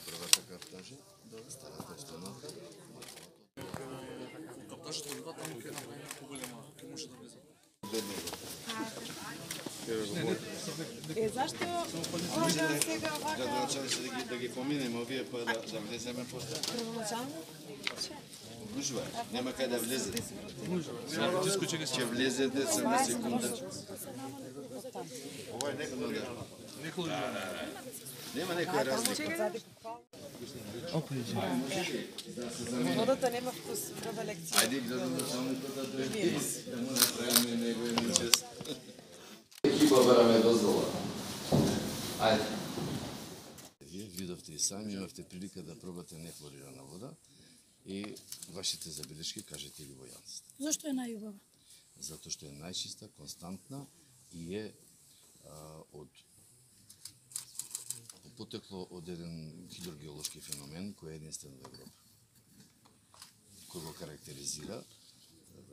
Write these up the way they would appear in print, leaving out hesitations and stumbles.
Првата каптажа, старата останалка. Каптажата од таму ќе направи поголема, ќе може да влезе. Зашто ова сега вака? Градоначални се да ги поминеме овие па да влеземе после. Првоначално? Можува, нема кај да влезете. Ќе влезете само секунда. Ова е некој нема некоја разлика. Водата нема вкус, прва лекција. Ајде градоначалникот да дойде да му направиме неговиот чест. Екипа бараме дозвола. Ајде. Вие видовте и сами, имавте прилика да пробате нехлорирана вода и вашите забелешки кажете ли во јавност. Зошто е најубава? Затоа што е најчиста, константна и е потекло од еден хидрогеолошки феномен кој е единствен во Европа. Кој го карактеризира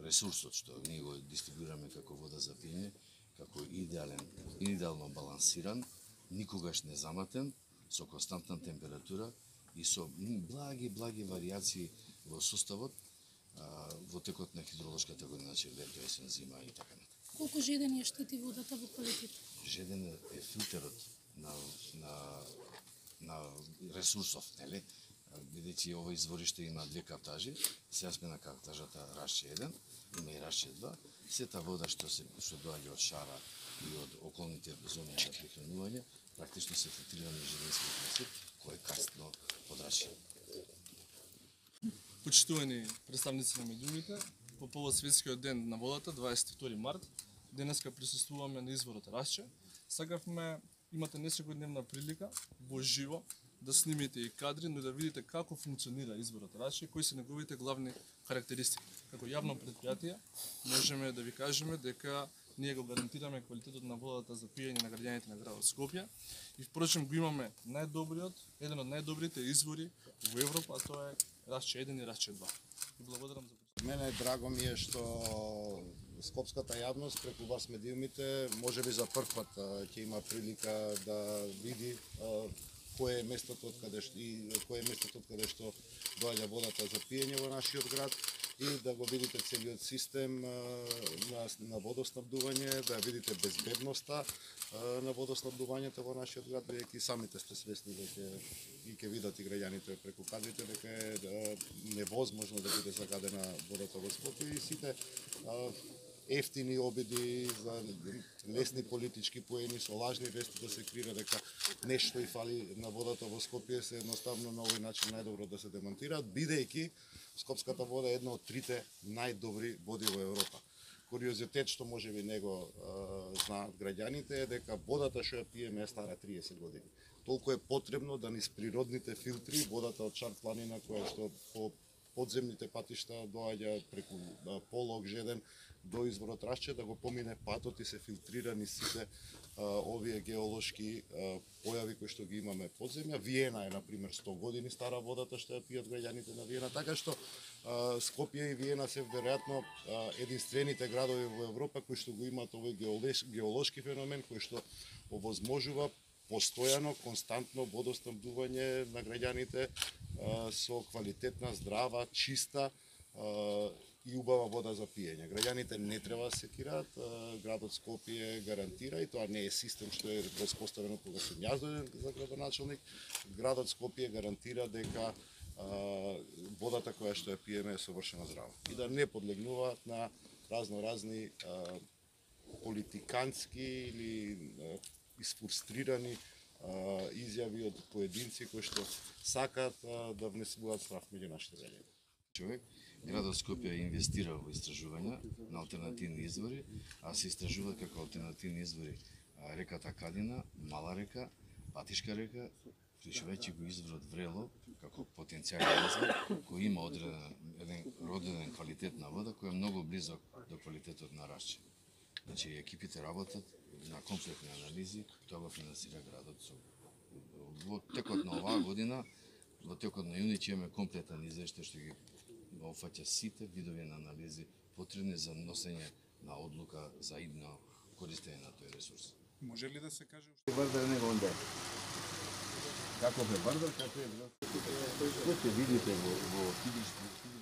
ресурсот што ние го дистрибуираме како вода за пиење, како идеално балансиран, никогаш не заматен, со константна температура и со благи варијации во составот во текот на хидролошката година, значи лето, есен, зима и така натаму. Колку жеден ја штити водата во квалитет? Жеден е филтерот на ресурсов, нели? Бидејќи ова извориште има две каптажи, сега сме на каптажата Рашче 1, има и Рашче 2, сета вода што доаѓа од Шара и од околните зони на прихранување, практично се филтрира на жеденски насип, кој е касно под Рашче. Почитувани представници на медиумите, по повод Светскиот ден на водата, 22 март, денеска присуствуваме на изворот Рашче. Сакавме, имате несекојдневна прилика во живо да снимите и кадри, но и да видите како функционира изворот Рашче и кои се неговите главни карактеристики. Како јавно предпријатие можеме да ви кажеме дека ние го гарантираме квалитетот на водата за пиење на граѓаните на градот Скопје и впрочем го имаме еден од најдобрите извори во Европа, а тоа е Рашче 1 и Рашче 2. И благодарам за присуствието. Мене драго ми е што скопската јавност преку вас медиумите можеби за прв пат ќе има прилика да види кое е местото каде што доаѓа водата за пиење во нашиот град и да го видите целиот систем на водоснабдување, да видите безбедноста на водоснабдувањето во нашиот град, бидејќи самите сте свесни дека и ќе видат и граѓаните преку кадрите дека е невозможно да биде загадена водата во Скопје и сите ефтини обиди за лесни политички поени со лажни вести да се крира дека нешто и фали на водата во Скопје се едноставно на овој начин најдобро да се демонтираат, бидејќи скопската вода е една од трите најдобри води во Европа. Куриозитет што можеби не го знаат граѓаните е дека водата што ја пиеме е стара 30 години. Толку е потребно да низ природните филтри водата од Шар планина која што по подземните патишта доаѓа преку полог жеден до изворот Рашче да го помине патот и се филтрира низ сите овие геолошки појави кои што ги имаме под земја. Виена е на пример 100 години стара водата што ја пијат граѓаните на Виена, така што Скопје и Виена се веројатно единствените градови во Европа кои што го имаат овој геолошки феномен кој што овозможува постојано, константно водоснабдување на граѓаните со квалитетна, здрава, чиста и убава вода за пиење. Граѓаните не треба да се секираат, градот Скопје гарантира и тоа не е систем што е воспоставено кога сум јас дојден за градоначалник. Градот Скопје гарантира дека водата која што ја пиеме е совршено здрава и да не подлегнуваат на разни политикански или isfrusтрирани изјави од поединци кои што сакаат да внесуваат страх меѓу нашите граѓани. Човек, градот Скопје инвестира во истражувања на алтернативни извори, а се истражуваат како алтернативни извори реката Кадина, Мала река, Патишка река, вклучувајќи го изворот Врело како потенцијален извор кој има одреден квалитет на вода кој е многу близок до квалитетот на Рашче. Значи екипите работат на комплексни анализи, тоа го финансира градот. Во текот на оваа година, во текот на јуни ќе имаме комплетен извештај што ги офаќа сите видови на анализи потребни за носење на одлука за идно користење на тој ресурс. Може ли да се каже Вардар него онде. Како бе Вардар, како е Кој ќе видите во хидричко